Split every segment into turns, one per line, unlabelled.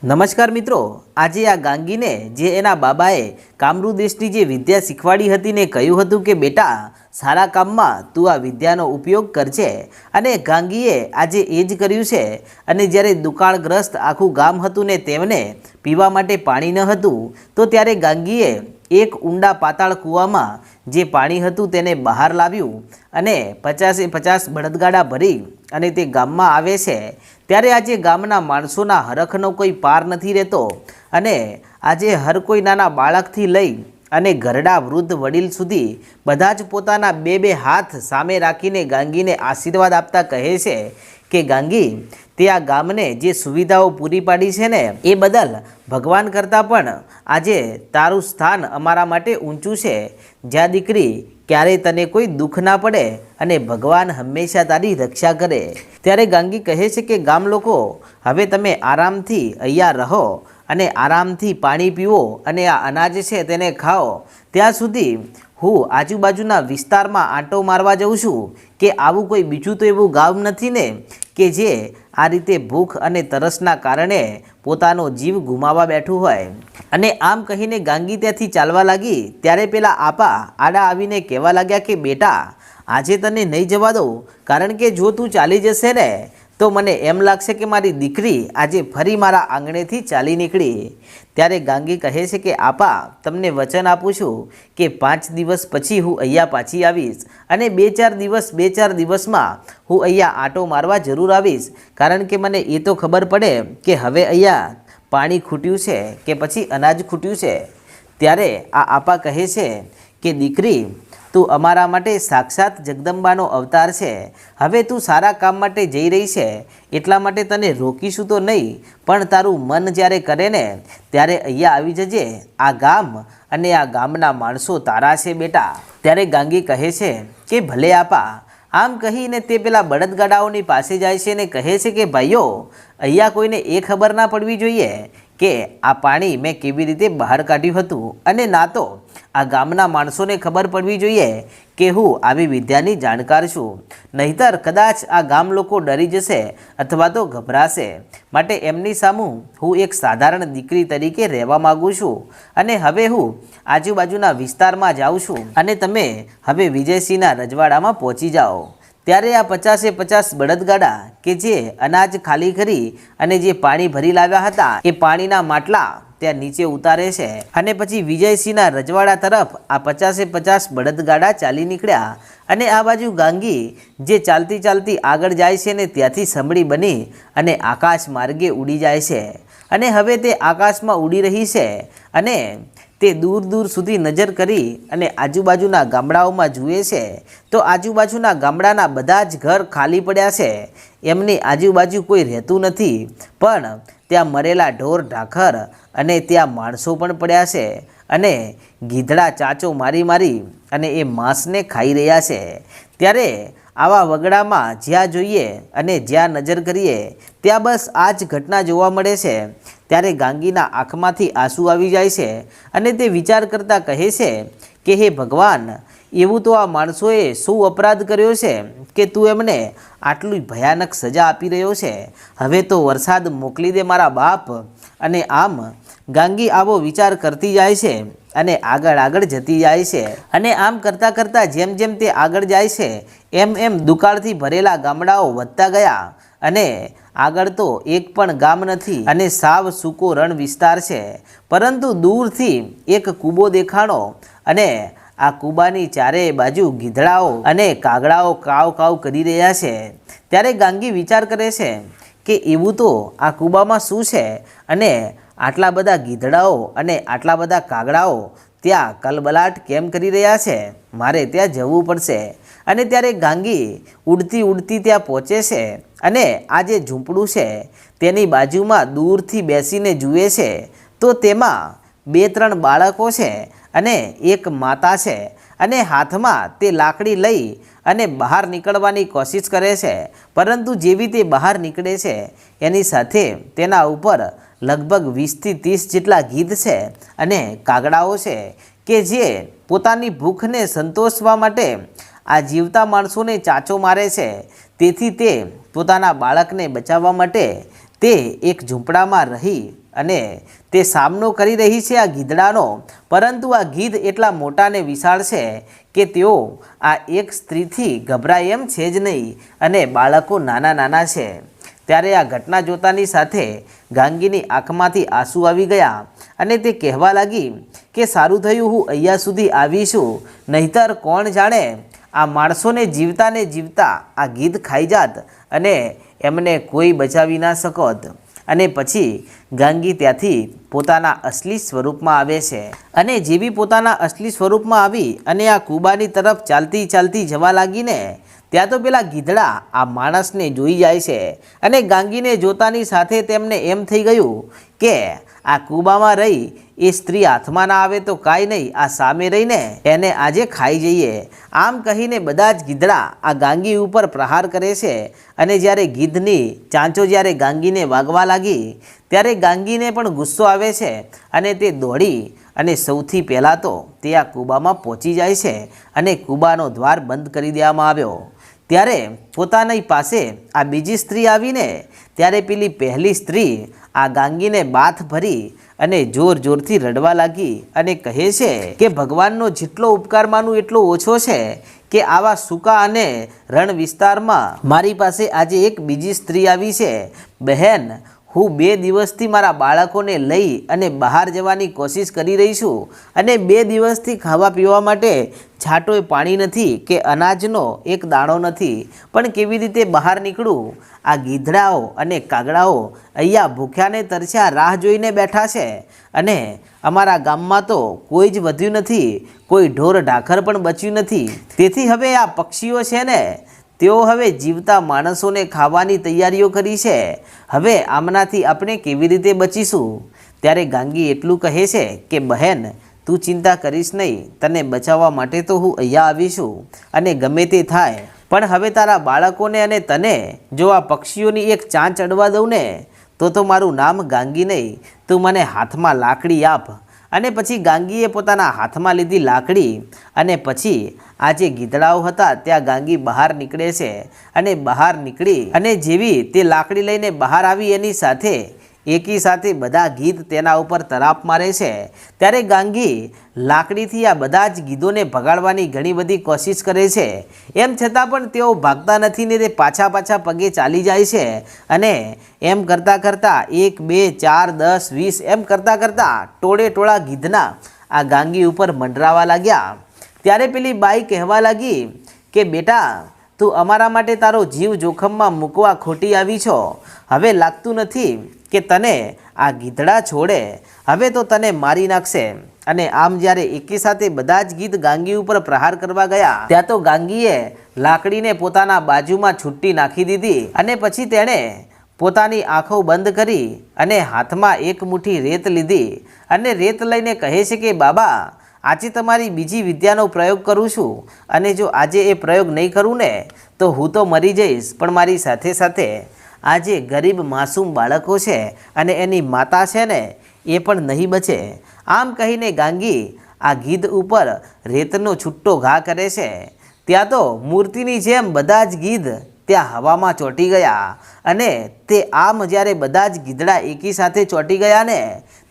નમસ્કાર મિત્રો, આજે આ ગાંગીને જે એના બાબાએ કામરૂ દેશની જે વિદ્યા શીખવાડી હતી ને કહ્યું હતું કે બેટા સારા કામમાં તું આ વિદ્યાનો ઉપયોગ કરજે, અને ગાંગીએ આજે એ જ કર્યું છે। અને જ્યારે દુકાળગ્રસ્ત આખું ગામ હતું ને તેમને પીવા માટે પાણી ન હતું, તો ત્યારે ગાંગીએ એક ઊંડા પાતાળ કૂવામાં જે પાણી હતું તેને બહાર લાવ્યું અને 50 બળદગાડા ભરી અને તે ગામમાં આવે છે। ત્યારે આજે ગામના માણસોના હરખનો કોઈ પાર નથી રહેતો, અને આજે હર કોઈ નાના બાળકથી લઈ અને ઘરડા વૃદ્ધ વડીલ સુધી બધા જ પોતાના બે હાથ સામે રાખીને ગાંગીને આશીર્વાદ આપતા કહે છે કે ગાંગી, તે આ ગામને જે સુવિધાઓ પૂરી પાડી છે ને એ બદલ ભગવાન કરતાં પણ આજે તારું સ્થાન અમારા માટે ઊંચું છે। જ્યાં દીકરી ક્યારેય તને કોઈ દુઃખ ના પડે અને ભગવાન હંમેશા તારી રક્ષા કરે। ત્યારે ગાંગી કહે છે કે ગામ લોકો, હવે તમે આરામથી અહીંયા રહો અને આરામથી પાણી પીવો અને આ અનાજ છે તેને ખાઓ। ત્યાં સુધી હું આજુબાજુના વિસ્તારમાં આંટો મારવા જાઉં છું કે આવું કોઈ બીજું તો એવું ગામ નથી ને કે જે આ રીતે ભૂખ અને તરસના કારણે પોતાનો જીવ ગુમાવવા બેઠું હોય। અને આમ કહીને ગાંગી ત્યાંથી ચાલવા લાગી। ત્યારે પેલા આપા આડા આવીને કહેવા લાગ્યા કે બેટા, આજે તને નહીં જવા દઉં, કારણ કે જો તું ચાલી જશે ને તો મને એમ લાગશે કે મારી દીકરી આજે ફરી મારા આંગણેથી ચાલી નીકળી। ત્યારે ગાંગી કહે છે કે આપા, તમને વચન આપું છું કે 5 દિવસ પછી હું અહીંયા પાછી આવીશ, અને 2-4 દિવસમાં હું અહીંયા આંટો મારવા જરૂર આવીશ, કારણ કે મને એ તો ખબર પડે કે હવે અહીંયા પાણી ખૂટ્યું છે કે પછી અનાજ ખૂટ્યું છે। ત્યારે આ આપા કહે છે કે દીકરી, તું અમારા માટે સાક્ષાત જગદંબાનો અવતાર છે। હવે તું સારા કામ માટે જઈ રહી છે એટલા માટે તને રોકીશું તો નહીં, પણ તારું મન જ્યારે કરે ને ત્યારે અહીંયા આવી જજે। આ ગામ અને આ ગામના માણસો તારા છે બેટા। ત્યારે ગાંગી કહે છે કે ભલે આપા। આમ કહીને તે પેલા બળદગાડાઓની પાસે જાય છે અને કહે છે કે ભાઈઓ, અહીંયા કોઈને એ ખબર ના પડવી જોઈએ કે આ પાણી મેં કેવી રીતે બહાર કાઢ્યું હતું, અને ના તો આ ગામના માણસોને ખબર પડવી જોઈએ કે હું આવી વિદ્યાની જાણકાર છું, નહીતર કદાચ આ ગામ લોકો ડરી જશે અથવા તો ગભરાશે। માટે એમની સામું હું એક સાધારણ દીકરી તરીકે રહેવા માગું છું, અને હવે હું આજુબાજુના વિસ્તારમાં જાઉં છું, અને તમે હવે વિજયસિંહના રજવાડામાં પહોંચી જાઓ। ત્યારે આ 50 બળદગાડા કે જે અનાજ ખાલી કરી અને જે પાણી ભરી લાવ્યા હતા એ પાણીના માટલા ત્યાં નીચે ઉતારે છે, અને પછી વિજયસિંહના રજવાડા તરફ આ 50 બળદગાડા ચાલી નીકળ્યા। અને આ બાજુ ગાંગી જે ચાલતી આગળ જાય છે ને ત્યાંથી સંભળી બની અને આકાશ માર્ગે ઉડી જાય છે, અને હવે તે આકાશમાં ઉડી રહી છે, અને તે દૂર સુધી નજર કરી અને આજુબાજુના ગામડાઓમાં જુએ છે તો આજુબાજુના ગામડાના બધા જ ઘર ખાલી પડ્યા છે, એમની આજુબાજુ કોઈ રહેતું નથી, પણ ત્યાં મરેલા ઢોર ઢાખર અને ત્યાં માણસો પણ પડ્યા છે, અને ગીધડા ચાંચો મારી અને એ માંસને ખાઈ રહ્યા છે। ત્યારે આવા વગડામાં જ્યાં જોઈએ અને જ્યાં નજર કરીએ ત્યાં બસ આ જ ઘટના જોવા મળે છે। ત્યારે ગાંગીના આંખમાંથી આંસુ આવી જાય છે, અને તે વિચાર કરતાં કહે છે કે હે ભગવાન, એવું તો આ માણસોએ શું અપરાધ કર્યો છે કે તું એમને આટલી ભયાનક સજા આપી રહ્યો છે? હવે તો વરસાદ મોકલી દે મારા બાપ। અને આમ ગાંગી આવો વિચાર કરતી જાય છે અને આગળ જતી જાય છે, અને આમ કરતાં જેમ તે આગળ જાય છે એમ દુકાળથી ભરેલા ગામડાઓ વધતા ગયા, અને આગળ તો એક પણ ગામ નથી અને સાવ સૂકો રણ વિસ્તાર છે, પરંતુ દૂરથી એક કૂબો દેખાણો, અને આ કૂબાની ચારે બાજુ ગીધડાઓ અને કાગડાઓ કાવ કરી રહ્યા છે। ત્યારે ગાંગી વિચાર કરે છે કે એવું તો આ કૂબામાં શું છે, અને આટલા બધા ગીધડાઓ અને આટલા બધા કાગડાઓ ત્યાં કલબલાટ કેમ કરી રહ્યા છે? મારે ત્યાં જવું પડશે। અને ત્યારે ગાંગી ઉડતી ત્યાં પહોંચે છે, અને આ જે ઝૂંપડું છે તેની બાજુમાં દૂરથી બેસીને જુએ છે તો તેમાં 2-3 બાળકો છે અને એક માતા છે, અને હાથમાં તે લાકડી લઈ અને બહાર નીકળવાની કોશિશ કરે છે, પરંતુ જેવી તે બહાર નીકળે છે એની સાથે તેના ઉપર લગભગ 20-30 જેટલા ગીધ છે અને કાગડાઓ છે કે જે પોતાની ભૂખને સંતોષવા માટે આ જીવતા માણસોને ચાંચો મારે છે। તેથી તે પોતાના બાળકને બચાવવા માટે તે એક ઝૂંપડામાં રહી અને તે સામનો કરી રહી છે આ ગીધડાનો, પરંતુ આ ગીધ એટલા મોટા ને વિશાળ છે કે તેઓ આ એક સ્ત્રીથી ગભરાય એમ છે જ નહીં, અને બાળકો નાના નાના છે. ત્યારે આ ઘટના જોતાની સાથે ગાંગીની આંખમાંથી આંસુ આવી ગયા અને તે કહેવા લાગી કે સારું થયું હું અહીંયા સુધી આવી છું, નહીતર કોણ જાણે આ માણસોને જીવતા ને જીવતા આ ગીધ ખાઈ જાત અને એમને કોઈ બચાવી ના શકત. અને પછી ગાંગી ત્યાંથી પોતાના અસલી સ્વરૂપમાં આવે છે અને જેવી પોતાના અસલી સ્વરૂપમાં આવી અને આ કૂબાની તરફ ચાલતી ચાલતી જવા લાગીને ત્યાં તો પેલા ગીધડા આ માણસને જોઈ જાય છે અને ગાંગીને જોતાની સાથે તેમને એમ થઈ ગયું કે આ કૂબામાં રહી એ સ્ત્રી હાથમાં ના આવે તો કાંઈ નહીં, આ સામે રહીને એને આજે ખાઈ જઈએ. આમ કહીને બધા જ ગીધડા આ ગાંગી ઉપર પ્રહાર કરે છે અને જ્યારે ગીધની ચાંચો જ્યારે ગાંગીને વાગવા લાગી ત્યારે ગાંગીને પણ ગુસ્સો આવે છે અને તે દોડી અને સૌથી પહેલાં તો તે આ કૂબામાં પહોંચી જાય છે અને કૂબાનો દ્વાર બંધ કરી દેવામાં આવ્યો. ત્યારે પોતાની પાસે આ બીજી સ્ત્રી આવીને ત્યારે પેલી પહેલી સ્ત્રી આ ગાંગીને બાથ ભરી અને જોર જોરથી રડવા લાગી અને કહે છે કે ભગવાનનો જેટલો ઉપકાર માનું એટલો ઓછો છે કે આવા સૂકા અને રણ વિસ્તારમાં મારી પાસે આજે એક બીજી સ્ત્રી આવી છે. બહેન, હું 2 દિવસથી મારા બાળકોને લઈ અને બહાર જવાની કોશિશ કરી રહી છું અને 2 દિવસથી ખાવા પીવા માટે છાંટોય પાણી નથી કે અનાજનો એક દાણો નથી, પણ કેવી રીતે બહાર નીકળું? આ ગીધડાઓ અને કાગડાઓ અહીંયા ભૂખ્યાને તરસ્યા રાહ જોઈને બેઠા છે અને અમારા ગામમાં તો કોઈ જ વધ્યું નથી, કોઈ ઢોર ઢાખર પણ બચ્યું નથી. તેથી હવે આ પક્ષીઓ છે ને તેઓ હવે જીવતા માણસોને ખાવાની તૈયારીઓ કરી છે. હવે આમનાથી આપણે કેવી રીતે બચીશું? ત્યારે ગાંગી એટલું કહે છે કે બહેન, તું ચિંતા કરીશ નહીં, તને બચાવવા માટે તો હું અહીંયા આવી છું અને ગમે તે થાય, પણ હવે તારા બાળકોને અને તને જો આ પક્ષીઓની એક ચાંચ અડવા દઉં ને તો મારું નામ ગાંગી નહીં, તું મને હાથમાં લાકડી આપ. અને પછી ગાંગીએ પોતાના હાથમાં લીધી લાકડી અને પછી આ જે ગીધડાઓ હતા ત્યાં ગાંગી બહાર નીકળે છે અને બહાર નીકળી અને જેવી તે લાકડી લઈને બહાર આવી એની સાથે એકી સાથે બધા ગીધ તેના ઉપર તરાપ મારે છે. ત્યારે ગાંગી લાકડીથી આ બધા જ ગીધોને ભગાડવાની ઘણી બધી કોશિશ કરે છે, એમ છતાં પણ તેઓ ભાગતા નથી ને તે પાછા પગે ચાલી જાય છે અને એમ કરતાં કરતાં 1 2 4 10 20 એમ કરતાં કરતાં ટોળે ટોળા ગીધના આ ગાંગી ઉપર મંડરાવા લાગ્યા. ત્યારે પેલી બાઈ કહેવા લાગી કે બેટા, તું અમારા માટે તારો જીવ જોખમમાં મૂકવા ખોટી આવી છો. હવે લાગતું નથી કે તને આ ગીધડા છોડે, હવે તો તને મારી નાખશે. અને આમ જ્યારે એકી સાથે બધા જ ગીધ ગાંગી ઉપર પ્રહાર કરવા ગયા ત્યાં તો ગાંગીએ લાકડીને પોતાના બાજુમાં છૂટી નાખી દીધી અને પછી તેણે પોતાની આંખો બંધ કરી અને હાથમાં એક મુઠ્ઠી રેત લીધી અને રેત લઈને કહે છે કે બાબા, આજે તમારી બીજી વિદ્યાનો પ્રયોગ કરું છું અને જો આજે એ પ્રયોગ નહીં કરું ને તો હું તો મરી જઈશ, પણ મારી સાથે સાથે આ જે ગરીબ માસૂમ બાળકો છે અને એની માતા છે ને એ પણ નહીં બચે. આમ કહીને ગાંગી આ ગીધ ઉપર રેતનો છૂટો ઘા કરે છે. ત્યાં તો મૂર્તિની જેમ બધા જ ગીધ ત્યાં હવામાં ચોંટી ગયા અને તે આમ જ્યારે બધા જ ગીધડા એકી સાથે ચોંટી ગયા ને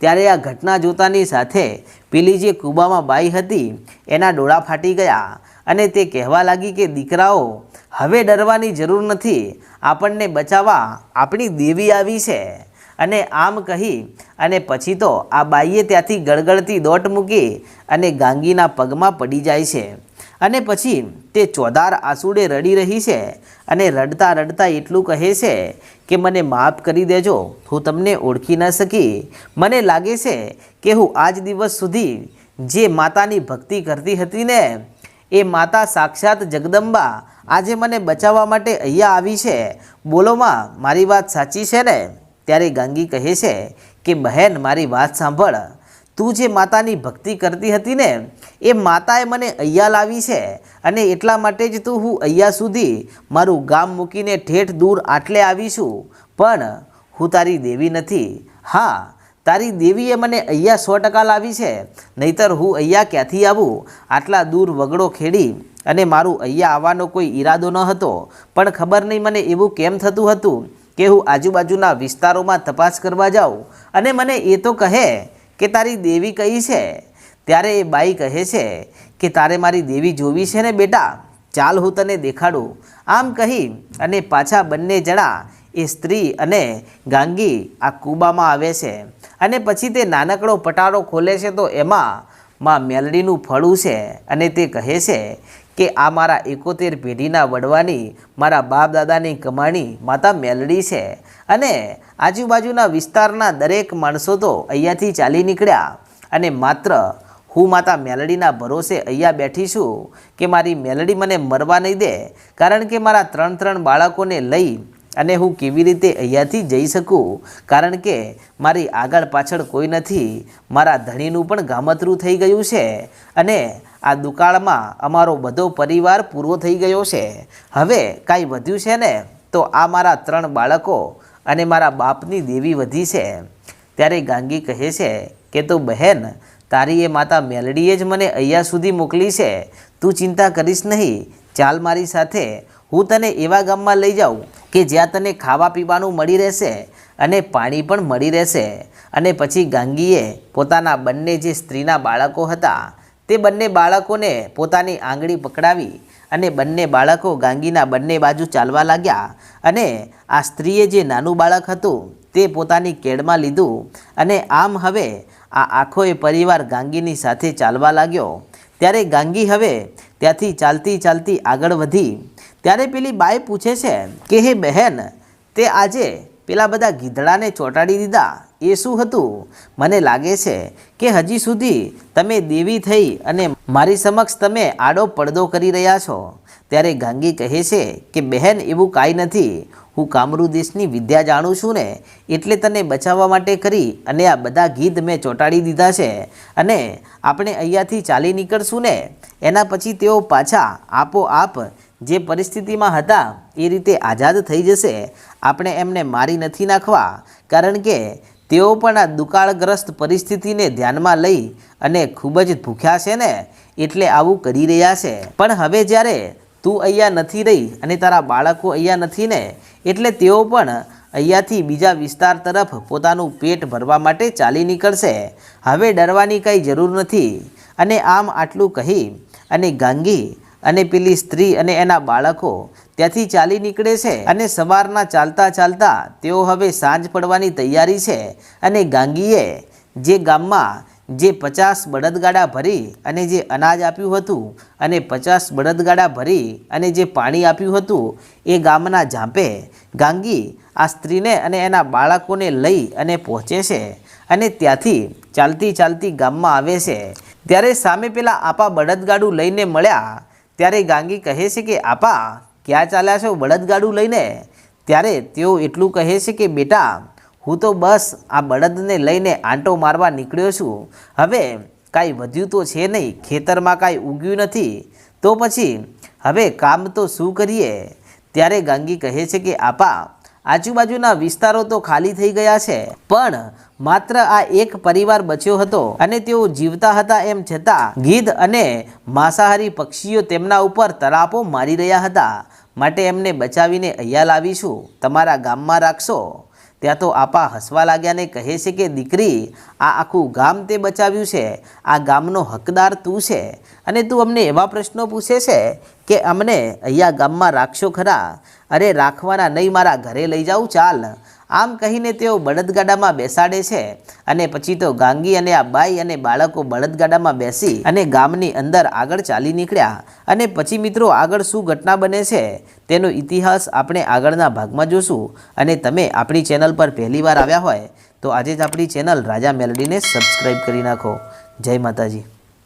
ત્યારે આ ઘટના જોતાની સાથે પેલી જે કૂબામાં બાઈ હતી એના ડોળા ફાટી ગયા અને તે કહેવા લાગી કે દીકરાઓ, હવે ડરવાની જરૂર નથી, આપણને બચાવવા આપણી દેવી આવી છે. અને આમ કહી અને પછી તો આ બાઈએ ત્યાંથી ગળગળતી દોટ મૂકી અને ગાંગીના પગમાં પડી જાય છે અને પછી તે ચોધાર આંસુડે રડી રહી છે અને રડતા રડતા એટલું કહે છે કે મને માફ કરી દેજો, હું તમને ઓળખી ન શકી. મને લાગે છે કે હું આજ દિવસ સુધી જે માતાની ભક્તિ કરતી હતી ને એ માતા સાક્ષાત જગદંબા આજે મને બચાવવા માટે અહીંયા આવી છે. બોલોમાં મારી વાત સાચી છે ને? ત્યારે ગાંગી કહે છે કે બહેન, મારી વાત સાંભળ, તું જે માતાની ભક્તિ કરતી હતી ને એ માતાએ મને અહીંયા લાવી છે અને એટલા માટે જ તું હું અહીંયા સુધી મારું ગામ મૂકીને ઠેઠ દૂર આટલે આવી છું, પણ હું તારી દેવી નથી. હા, તારી દેવીએ મને અહીંયા 100% લાવી છે, નહીતર હું અહીંયા ક્યાંથી આવું? આટલા દૂર વગડો ખેડી અને મારું અહીંયા આવવાનો કોઈ ઈરાદો ન હતો, પણ ખબર નહીં મને એવું કેમ થતું હતું કે હું આજુબાજુના વિસ્તારોમાં તપાસ કરવા જાઉં અને મને એ તો કહે કે તારી દેવી કઈ છે? ત્યારે એ બાઈ કહે છે કે તારે મારી દેવી જોવી છે ને બેટા, ચાલ હું તને દેખાડું. આમ કહી અને પાછા બંને જણા એ સ્ત્રી અને ગાંગી આ કૂબામાં આવે છે અને પછી તે નાનકડો પટારો ખોલે છે તો એમાં માં મેલડીનું ફળું છે અને તે કહે છે કે આ મારા 71 પેઢીના વડવાની મારા બાપ દાદાની કમાણી માતા મેલડી છે. અને આજુબાજુના વિસ્તારના દરેક માણસો તો અહીંયાથી ચાલી નીકળ્યા અને માત્ર હું માતા મેલડીના ભરોસે અહીંયા બેઠી છું કે મારી મેલડી મને મરવા નહીં દે, કારણ કે મારા 3 બાળકોને લઈ અને હું કેવી રીતે અહીંયાથી જઈ શકું, કારણ કે મારી આગળ પાછળ કોઈ નથી. મારા ધણીનું પણ ગામતરું થઈ ગયું છે અને આ દુકાળમાં અમારો બધો પરિવાર પૂરો થઈ ગયો છે. હવે કાંઈ વધ્યું છે ને તો આ મારા 3 બાળકો અને મારા બાપની દેવી વધી છે. ત્યારે ગાંગી કહે છે કે તો બહેન, તારી એ માતા મેલડીએ જ મને અહીંયા સુધી મોકલી છે, તું ચિંતા કરીશ નહીં, ચાલ મારી સાથે, હું તને એવા ગામમાં લઈ જાઉં કે જ્યાં તને ખાવા પીવાનું મળી રહેશે અને પાણી પણ મળી રહેશે. અને પછી ગાંગીએ પોતાના બંને જે સ્ત્રીના બાળકો હતા તે બંને બાળકોને પોતાની આંગળી પકડાવી અને બંને બાળકો ગાંગીના બંને બાજુ ચાલવા લાગ્યા અને આ સ્ત્રીએ જે નાનું બાળક હતું તે પોતાની કેડમાં લીધું અને આમ હવે આ આખો એ પરિવાર ગાંગીની સાથે ચાલવા લાગ્યો. ત્યારે ગાંગી હવે ત્યાંથી ચાલતી ચાલતી આગળ વધી. ત્યારે પેલી બાઈ પૂછે છે કે હે બહેન, તે આજે પેલા બધા ગીધડાને ચોંટાડી દીધા, એ શું હતું? મને લાગે છે કે હજી સુધી તમે દેવી થઈ અને મારી સમક્ષ તમે આડો પડદો કરી રહ્યા છો. ત્યારે ગાંગી કહે છે કે બહેન, એવું કાંઈ નથી, હું કામરૂ દેશની વિદ્યા જાણું છું ને, એટલે તને બચાવવા માટે કરી અને આ બધા ગીધ મેં ચોંટાડી દીધા છે અને આપણે અહીંયાથી ચાલી નીકળશું ને એના પછી તેઓ પાછા આપોઆપ જે પરિસ્થિતિમાં હતા એ રીતે આઝાદ થઈ જશે. આપણે એમને મારી નથી નાખવા, કારણ કે તેઓ પણ આ દુકાળગ્રસ્ત પરિસ્થિતિને ધ્યાનમાં લઈ અને ખૂબ જ ભૂખ્યા છે ને, એટલે આવું કરી રહ્યા છે. પણ હવે જ્યારે તું અહીંયા નથી રહી અને તારા બાળકો અહીંયા નથી ને, એટલે તેઓ પણ અહીંયાથી બીજા વિસ્તાર તરફ પોતાનું પેટ ભરવા માટે ચાલી નીકળશે. હવે ડરવાની કંઈ જરૂર નથી. અને આમ આટલું કહી અને ગાંગી અને પેલી સ્ત્રી અને એના બાળકો ત્યાંથી ચાલી નીકળે છે અને સવારના ચાલતા ચાલતા તેઓ હવે સાંજ પડવાની તૈયારી છે. અને ગાંગીએ જે ગામમાં જે 50 બળદગાડા ભરી અને જે અનાજ આપ્યું હતું અને 50 બળદગાડા ભરી અને જે પાણી આપ્યું હતું એ ગામના ઝાંપે ગાંગી આ સ્ત્રીને અને એના બાળકોને લઈ અને પહોંચે છે અને ત્યાંથી ચાલતી ચાલતી ગામમાં આવે છે. ત્યારે સામે પેલા આપા બળદગાડું લઈને મળ્યા. ત્યારે ગાંગી કહે છે કે આપા, ક્યાં ચાલ્યા છો બળદગાડું લઈને? ત્યારે તેઓ એટલું કહે છે કે બેટા, હું તો બસ આ બળદને લઈને આંટો મારવા નીકળ્યો છું. હવે કાંઈ વધ્યું તો છે નહીં, ખેતરમાં કાંઈ ઉગ્યું નથી, તો પછી હવે કામ તો શું કરીએ? ત્યારે ગાંગી કહે છે કે આપા, આજુબાજુના વિસ્તારો તો ખાલી થઈ ગયા છે, પણ માત્ર આ એક પરિવાર બચ્યો હતો અને તેઓ જીવતા હતા એમ છતાં ગીધ અને માંસાહારી પક્ષીઓ તેમના ઉપર તરાપો મારી રહ્યા હતા. માટે એમને બચાવીને અહીંયા લાવીશું, તમારા ગામમાં રાખશો. ત્યાં તો આપા હસવા લાગ્યા ને કહે છે કે દીકરી, આ આખું ગામ તે બચાવ્યું છે, આ ગામનો હકદાર તું છે અને તું અમને એવા પ્રશ્નો પૂછે છે કે અમને અહીંયા ગામમાં રાખશો ખરા? અરે રાખવાના નહીં, મારા ઘરે લઈ જાઉં, ચાલ. આમ કહીને તેઓ બળદગાડામાં બેસાડે છે અને પછી તો ગાંગી અને આ બાઈ અને બાળકો બળદગાડામાં બેસી અને ગામની અંદર આગળ ચાલી નીકળ્યા. અને પછી મિત્રો આગળ શું ઘટના બને છે તેનો ઇતિહાસ આપણે આગળના ભાગમાં જોશું. અને તમે આપણી ચેનલ પર પહેલીવાર આવ્યા હોય તો આજે જ આપણી ચેનલ રાજા મેલડીને સબસ્ક્રાઈબ કરી નાખો. જય માતાજી.